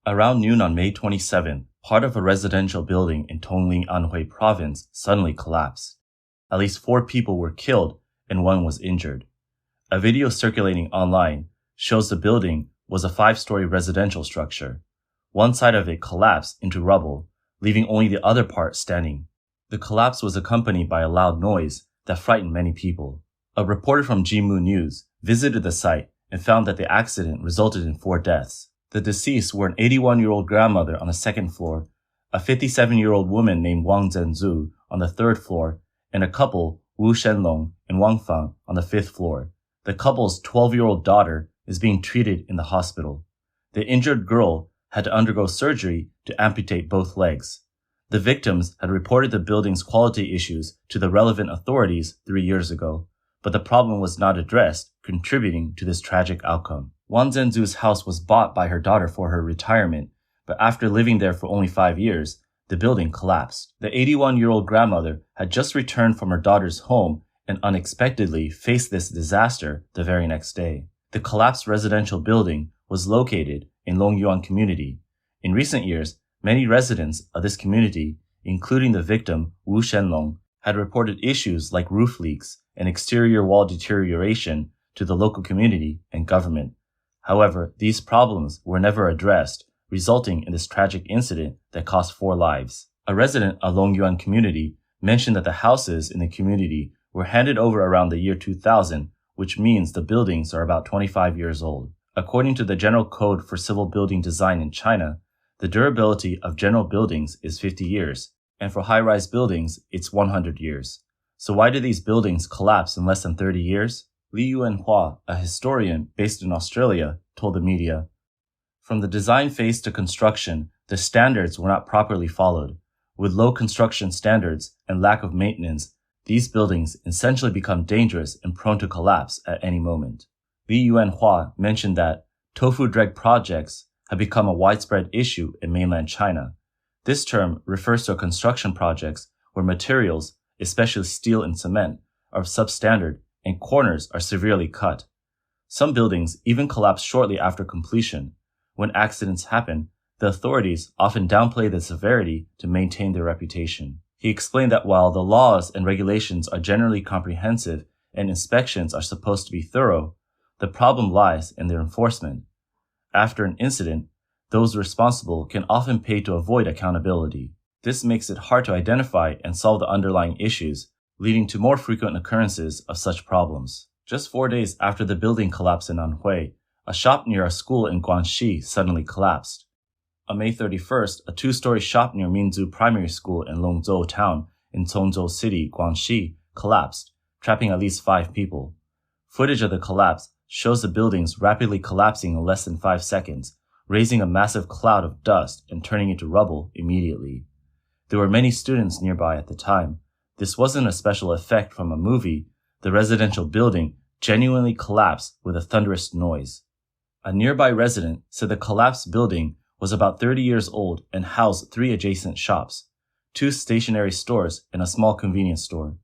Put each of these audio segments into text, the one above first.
Around noon on May 27, part of a residential building in Tongling, Anhui Province suddenly collapsed. At least 4 people were killed and 1 was injured. A video circulating online shows the building was a 5-story residential structure. One side of it collapsed into rubble, leaving only the other part standing. The collapse was accompanied by a loud noise that frightened many people. A reporter from Jimu News visited the site and found that the accident resulted in 4 deaths. The deceased were an 81-year-old grandmother on the 2nd floor, a 57-year-old woman named Wang Zhenzu on the 3rd floor, and a couple, Wu Shenlong and Wang Fang, on the 5th floor. The couple's 12-year-old daughter is being treated in the hospital. The injured girl had to undergo surgery to amputate both legs. The victims had reported the building's quality issues to the relevant authorities 3 years ago, but the problem was not addressed, contributing to this tragic outcome. Wang Zhenzu's house was bought by her daughter for her retirement, but after living there for only 5 years, the building collapsed. The 81-year-old grandmother had just returned from her daughter's home and unexpectedly faced this disaster the very next day. The collapsed residential building was located in Longyuan community. In recent years, many residents of this community, including the victim Wu Shenlong, had reported issues like roof leaks and exterior wall deterioration to the local community and government. However, these problems were never addressed, resulting in this tragic incident that cost 4 lives. A resident of Longyuan community mentioned that the houses in the community were handed over around the year 2000, which means the buildings are about 25 years old. According to the General Code for Civil Building Design in China, the durability of general buildings is 50 years, and for high-rise buildings, it's 100 years. So why did these buildings collapse in less than 30 years? Li Yuanhua, a historian based in Australia, told the media, "From the design phase to construction, the standards were not properly followed. With low construction standards and lack of maintenance, these buildings essentially become dangerous and prone to collapse at any moment." Li Yuanhua mentioned that Tofu-Dreg projects have become a widespread issue in mainland China. This term refers to construction projects where materials, especially steel and cement, are substandard and corners are severely cut. Some buildings even collapse shortly after completion. When accidents happen, the authorities often downplay the severity to maintain their reputation. He explained that while the laws and regulations are generally comprehensive and inspections are supposed to be thorough, the problem lies in their enforcement. After an incident, those responsible can often pay to avoid accountability. This makes it hard to identify and solve the underlying issues, leading to more frequent occurrences of such problems. Just 4 days after the building collapse in Anhui, a shop near a school in Guangxi suddenly collapsed. On May 31st, a 2-story shop near Minzu Primary School in Longzhou Town in Congzhou City, Guangxi, collapsed, trapping at least 5 people. Footage of the collapse shows the buildings rapidly collapsing in less than 5 seconds, raising a massive cloud of dust and turning into rubble immediately. There were many students nearby at the time. This wasn't a special effect from a movie. The residential building genuinely collapsed with a thunderous noise. A nearby resident said the collapsed building was about 30 years old and housed 3 adjacent shops, 2 stationery stores and a small convenience store.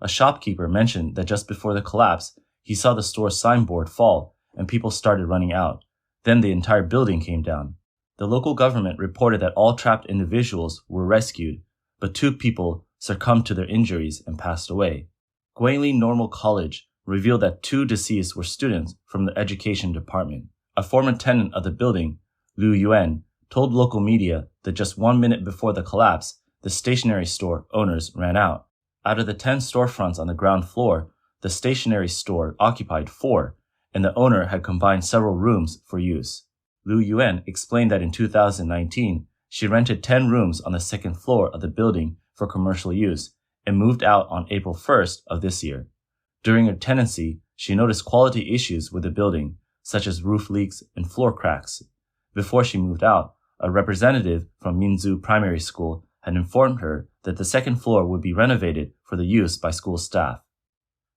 A shopkeeper mentioned that just before the collapse, he saw the store's signboard fall and people started running out. Then the entire building came down. The local government reported that all trapped individuals were rescued, but 2 people succumbed to their injuries and passed away. Guilin Normal College revealed that 2 deceased were students from the education department. A former tenant of the building, Liu Yuan, told local media that just 1 minute before the collapse, the stationery store owners ran out. Out of the 10 storefronts on the ground floor, the stationery store occupied 4, and the owner had combined several rooms for use. Liu Yuan explained that in 2019, she rented 10 rooms on the 2nd floor of the building for commercial use and moved out on April 1st of this year. During her tenancy, she noticed quality issues with the building, such as roof leaks and floor cracks. Before she moved out, a representative from Minzu Primary School had informed her that the 2nd floor would be renovated for the use by school staff.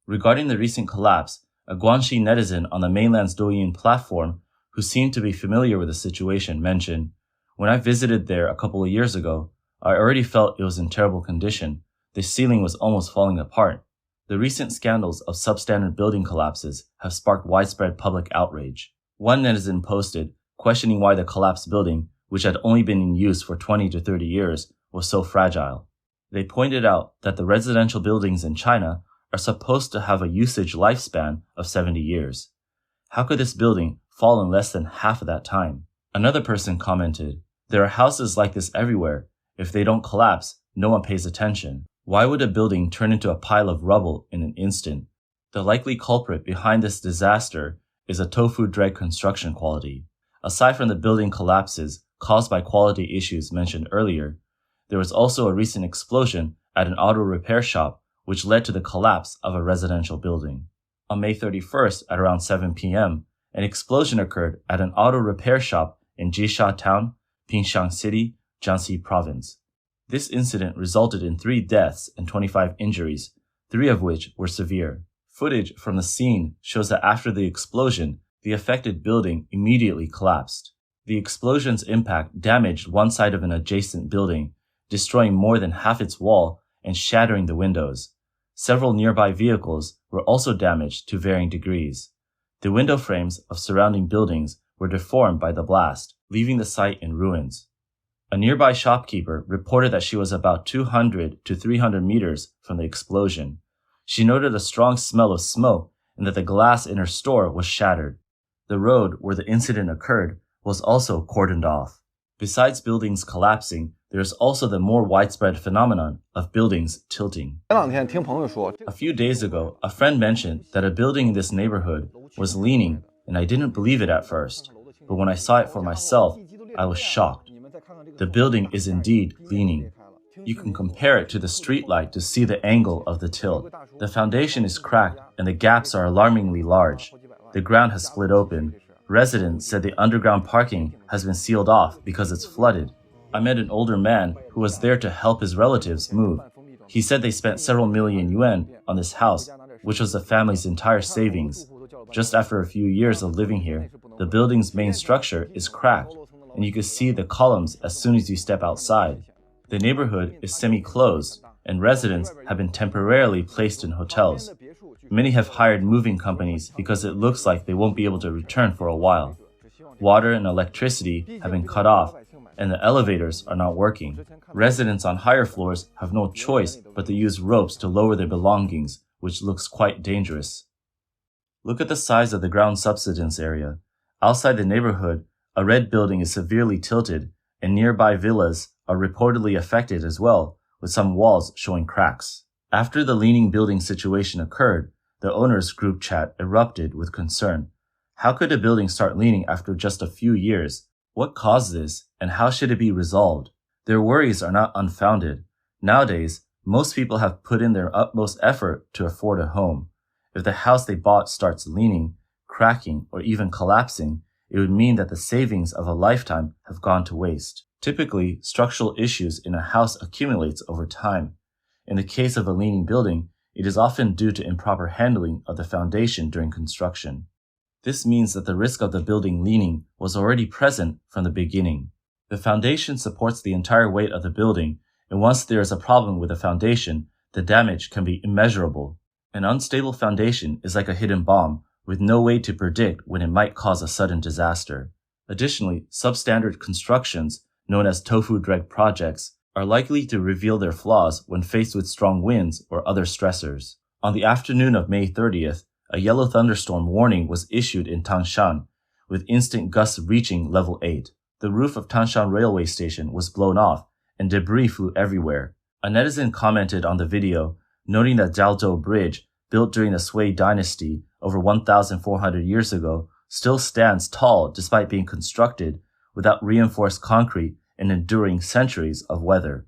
Regarding the recent collapse, a Guangxi netizen on the mainland's Douyin platform, who seemed to be familiar with the situation, mentioned, "When I visited there a couple of years ago, I already felt it was in terrible condition. The ceiling was almost falling apart." The recent scandals of substandard building collapses have sparked widespread public outrage. One netizen posted, questioning why the collapsed building which had only been in use for 20 to 30 years, was so fragile. They pointed out that the residential buildings in China are supposed to have a usage lifespan of 70 years. How could this building fall in less than half of that time? Another person commented, "There are houses like this everywhere. If they don't collapse, no one pays attention. Why would a building turn into a pile of rubble in an instant?" The likely culprit behind this disaster is a Tofu-Dreg construction quality. Aside from the building collapses caused by quality issues mentioned earlier, there was also a recent explosion at an auto repair shop which led to the collapse of a residential building. On May 31st at around 7 p.m., an explosion occurred at an auto repair shop in Jisha Town, Pingshan City, Jiangxi Province. This incident resulted in 3 deaths and 25 injuries, 3 of which were severe. Footage from the scene shows that after the explosion, the affected building immediately collapsed. The explosion's impact damaged one side of an adjacent building, destroying more than half its wall and shattering the windows. Several nearby vehicles were also damaged to varying degrees. The window frames of surrounding buildings were deformed by the blast, leaving the site in ruins. A nearby shopkeeper reported that she was about 200 to 300 meters from the explosion. She noted a strong smell of smoke and that the glass in her store was shattered. The road where the incident occurred was also cordoned off. Besides buildings collapsing, there is also the more widespread phenomenon of buildings tilting. A few days ago, a friend mentioned that a building in this neighborhood was leaning, and I didn't believe it at first. But when I saw it for myself, I was shocked. The building is indeed leaning. You can compare it to the streetlight to see the angle of the tilt. The foundation is cracked and the gaps are alarmingly large. The ground has split open. Residents said the underground parking has been sealed off because it's flooded. I met an older man who was there to help his relatives move. He said they spent several million yuan on this house, which was the family's entire savings. Just after a few years of living here, the building's main structure is cracked, and you can see the columns as soon as you step outside. The neighborhood is semi-closed, and residents have been temporarily placed in hotels. Many have hired moving companies because it looks like they won't be able to return for a while. Water and electricity have been cut off, and the elevators are not working. Residents on higher floors have no choice but to use ropes to lower their belongings, which looks quite dangerous. Look at the size of the ground subsidence area. Outside the neighborhood, a red building is severely tilted, and nearby villas are reportedly affected as well, with some walls showing cracks. After the leaning building situation occurred, the owners' group chat erupted with concern. How could a building start leaning after just a few years? What caused this, and how should it be resolved? Their worries are not unfounded. Nowadays, most people have put in their utmost effort to afford a home. If the house they bought starts leaning, cracking, or even collapsing, it would mean that the savings of a lifetime have gone to waste. Typically, structural issues in a house accumulates over time. In the case of a leaning building, it is often due to improper handling of the foundation during construction. This means that the risk of the building leaning was already present from the beginning. The foundation supports the entire weight of the building, and once there is a problem with the foundation, the damage can be immeasurable. An unstable foundation is like a hidden bomb, with no way to predict when it might cause a sudden disaster. Additionally, substandard constructions, known as Tofu-Dreg projects, are likely to reveal their flaws when faced with strong winds or other stressors. On the afternoon of May 30th, a yellow thunderstorm warning was issued in Tangshan, with instant gusts reaching level 8. The roof of Tangshan railway station was blown off, and debris flew everywhere. A netizen commented on the video, noting that Jiaozhou Bridge, built during the Sui dynasty over 1,400 years ago, still stands tall despite being constructed without reinforced concrete and enduring centuries of weather.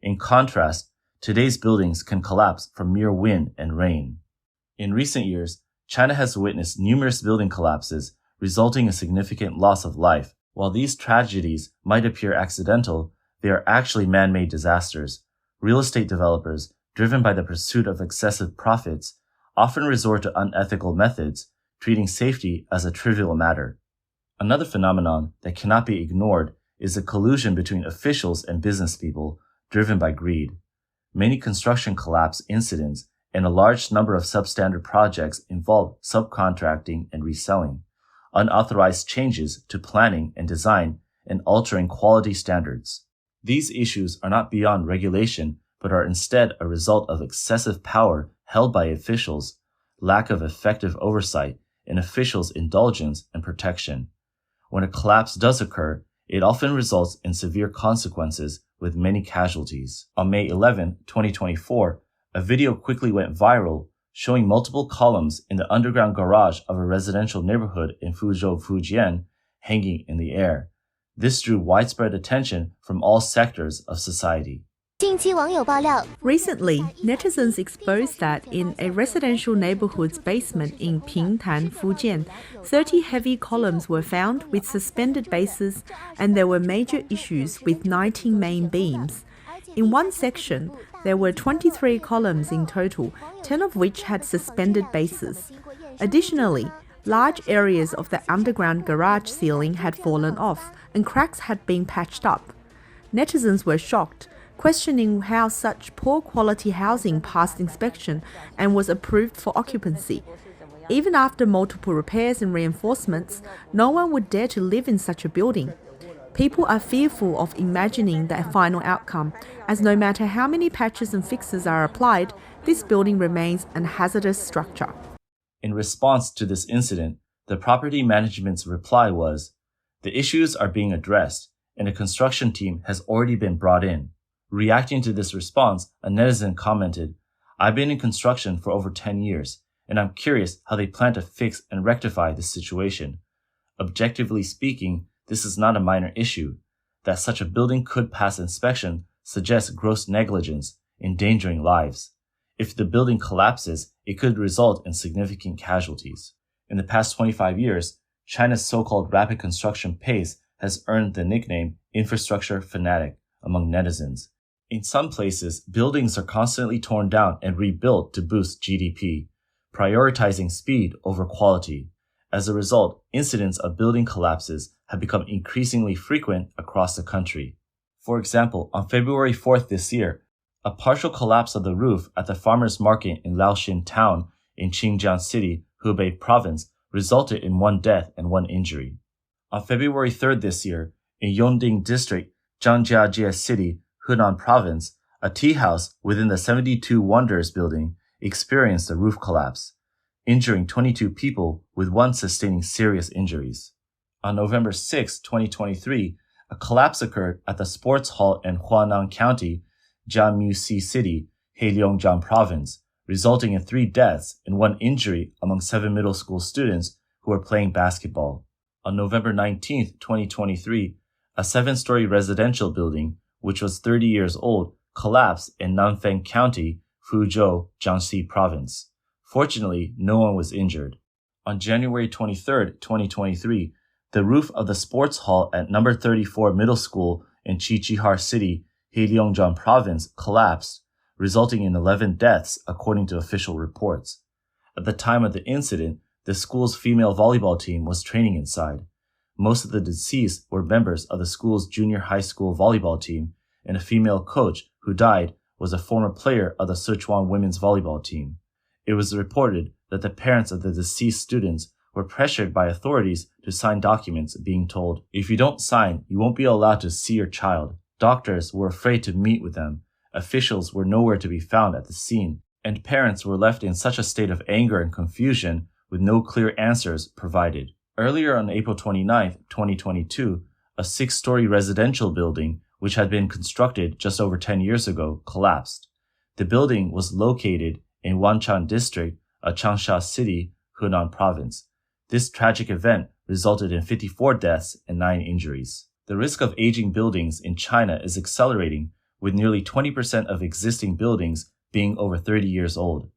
In contrast, today's buildings can collapse from mere wind and rain. In recent years, China has witnessed numerous building collapses, resulting in significant loss of life. While these tragedies might appear accidental, they are actually man-made disasters. Real estate developers, driven by the pursuit of excessive profits, often resort to unethical methods, treating safety as a trivial matter. Another phenomenon that cannot be ignored is the collusion between officials and business people, driven by greed. Many construction collapse incidents and a large number of substandard projects involve subcontracting and reselling. Unauthorized changes to planning and design and altering quality standards. These issues are not beyond regulation, but are instead a result of excessive power held by officials, lack of effective oversight, and officials' indulgence and protection. When a collapse does occur, it often results in severe consequences with many casualties. On May 11, 2024, a video quickly went viral showing multiple columns in the underground garage of a residential neighborhood in Fuzhou, Fujian, hanging in the air. This drew widespread attention from all sectors of society. Recently, netizens exposed that in a residential neighborhood's basement in Pingtan, Fujian, 30 heavy columns were found with suspended bases, and there were major issues with 19 main beams. In one section, there were 23 columns in total, 10 of which had suspended bases. Additionally, large areas of the underground garage ceiling had fallen off, and cracks had been patched up. Netizens were shocked, questioning how such poor quality housing passed inspection and was approved for occupancy. Even after multiple repairs and reinforcements, no one would dare to live in such a building. People are fearful of imagining the final outcome, as no matter how many patches and fixes are applied, this building remains a hazardous structure. In response to this incident, the property management's reply was, "The issues are being addressed, and a construction team has already been brought in." Reacting to this response, a netizen commented, "I've been in construction for over 10 years, and I'm curious how they plan to fix and rectify this situation. Objectively speaking, this is not a minor issue. That such a building could pass inspection suggests gross negligence, endangering lives. If the building collapses, it could result in significant casualties." In the past 25 years, China's so-called rapid construction pace has earned the nickname infrastructure fanatic among netizens. In some places, buildings are constantly torn down and rebuilt to boost GDP, prioritizing speed over quality. As a result, incidents of building collapses have become increasingly frequent across the country. For example, on February 4th this year, a partial collapse of the roof at the farmers' market in Laoxin town in Qingjiang City, Hubei Province, resulted in 1 death and 1 injury. On February 3rd this year, in Yongding District, Zhangjiajie City, Hunan Province, a tea house within the 72 Wonders building experienced a roof collapse, injuring 22 people with 1 sustaining serious injuries. On November 6, 2023, a collapse occurred at the sports hall in Huanan County, Jiangmusi City, Heilongjiang Province, resulting in 3 deaths and 1 injury among 7 middle school students who were playing basketball. On November 19, 2023, a 7-story residential building, which was 30 years old, collapsed in Nanfeng County, Fuzhou, Jiangxi Province. Fortunately, no one was injured. On January 23, 2023, the roof of the sports hall at number 34 Middle School in Qiqihar City, Heilongjiang Province, collapsed, resulting in 11 deaths according to official reports. At the time of the incident, the school's female volleyball team was training inside. Most of the deceased were members of the school's junior high school volleyball team, and a female coach who died was a former player of the Sichuan women's volleyball team. It was reported that the parents of the deceased students were pressured by authorities to sign documents, being told, "If you don't sign, you won't be allowed to see your child." Doctors were afraid to meet with them, officials were nowhere to be found at the scene, and parents were left in such a state of anger and confusion with no clear answers provided. Earlier on April 29, 2022, a 6-story residential building, which had been constructed just over 10 years ago, collapsed. The building was located in Wanchan District of Changsha City, Hunan Province. This tragic event resulted in 54 deaths and 9 injuries. The risk of aging buildings in China is accelerating, with nearly 20% of existing buildings being over 30 years old.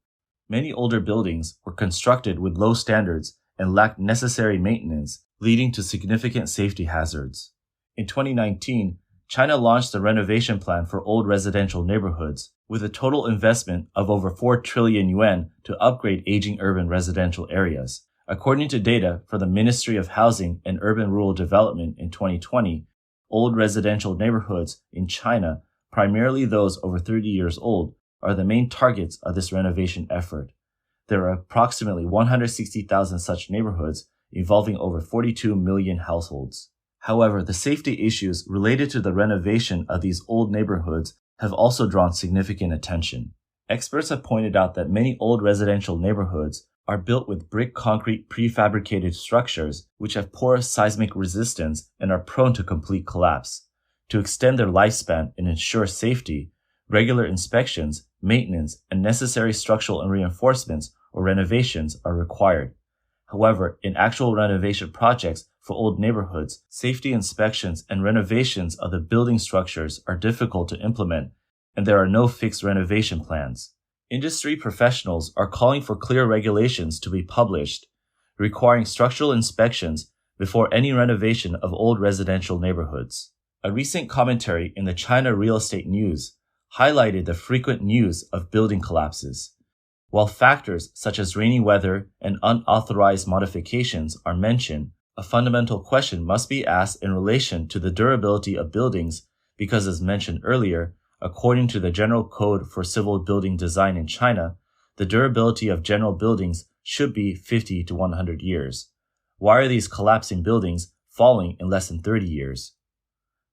Many older buildings were constructed with low standards and lacked necessary maintenance, leading to significant safety hazards. In 2019, China launched a renovation plan for old residential neighborhoods, with a total investment of over 4 trillion yuan to upgrade aging urban residential areas. According to data from the Ministry of Housing and Urban Rural Development in 2020, old residential neighborhoods in China, primarily those over 30 years old, are the main targets of this renovation effort. There are approximately 160,000 such neighborhoods involving over 42 million households. However, the safety issues related to the renovation of these old neighborhoods have also drawn significant attention. Experts have pointed out that many old residential neighborhoods are built with brick concrete prefabricated structures which have poor seismic resistance and are prone to complete collapse. To extend their lifespan and ensure safety, regular inspections, maintenance, and necessary structural and reinforcements or renovations are required. However, in actual renovation projects for old neighborhoods, safety inspections and renovations of the building structures are difficult to implement, and there are no fixed renovation plans. Industry professionals are calling for clear regulations to be published, requiring structural inspections before any renovation of old residential neighborhoods. A recent commentary in the China Real Estate News highlighted the frequent news of building collapses. While factors such as rainy weather and unauthorized modifications are mentioned, a fundamental question must be asked in relation to the durability of buildings because, as mentioned earlier, according to the General Code for Civil Building Design in China, the durability of general buildings should be 50 to 100 years. Why are these collapsing buildings falling in less than 30 years?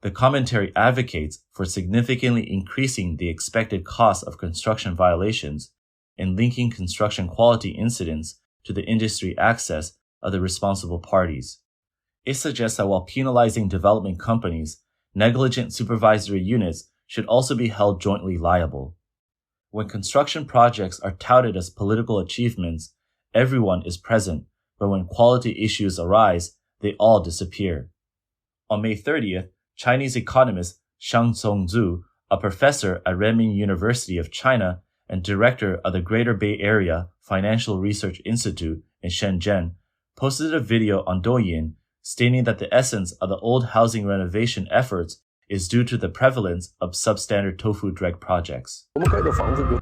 The commentary advocates for significantly increasing the expected cost of construction violations and linking construction quality incidents to the industry access of the responsible parties. It suggests that while penalizing development companies, negligent supervisory units should also be held jointly liable. When construction projects are touted as political achievements, everyone is present, but when quality issues arise, they all disappear. On May 30th, Chinese economist Shang Zongzu, a professor at Renmin University of China and director of the Greater Bay Area Financial Research Institute in Shenzhen, posted a video on Douyin stating that the essence of the old housing renovation efforts is due to the prevalence of substandard Tofu-Dreg projects.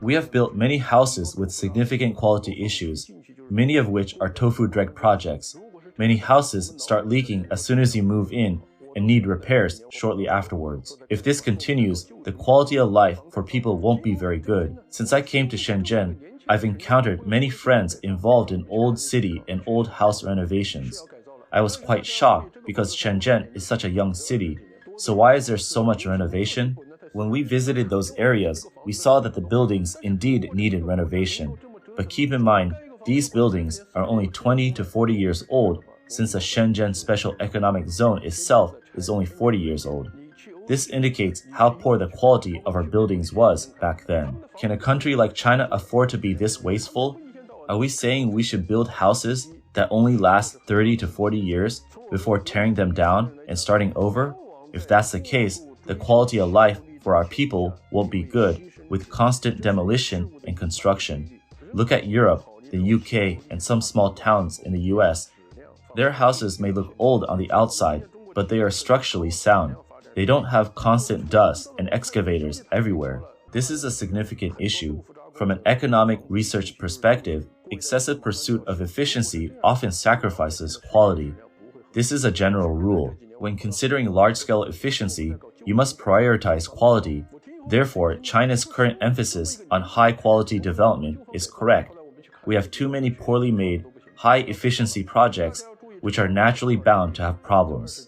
We have built many houses with significant quality issues, many of which are Tofu-Dreg projects. Many houses start leaking as soon as you move in and need repairs shortly afterwards. If this continues, the quality of life for people won't be very good. Since I came to Shenzhen, I've encountered many friends involved in old city and old house renovations. I was quite shocked because Shenzhen is such a young city. So why is there so much renovation? When we visited those areas, we saw that the buildings indeed needed renovation. But keep in mind, these buildings are only 20 to 40 years old, since the Shenzhen Special Economic Zone itself is only 40 years old. This indicates how poor the quality of our buildings was back then. Can a country like China afford to be this wasteful? Are we saying we should build houses that only last 30 to 40 years before tearing them down and starting over? If that's the case, the quality of life for our people won't be good, with constant demolition and construction. Look at Europe, the UK, and some small towns in the US. Their houses may look old on the outside, but they are structurally sound. They don't have constant dust and excavators everywhere. This is a significant issue. From an economic research perspective, excessive pursuit of efficiency often sacrifices quality. This is a general rule. When considering large-scale efficiency, you must prioritize quality. Therefore, China's current emphasis on high-quality development is correct. We have too many poorly made, high-efficiency projects which are naturally bound to have problems.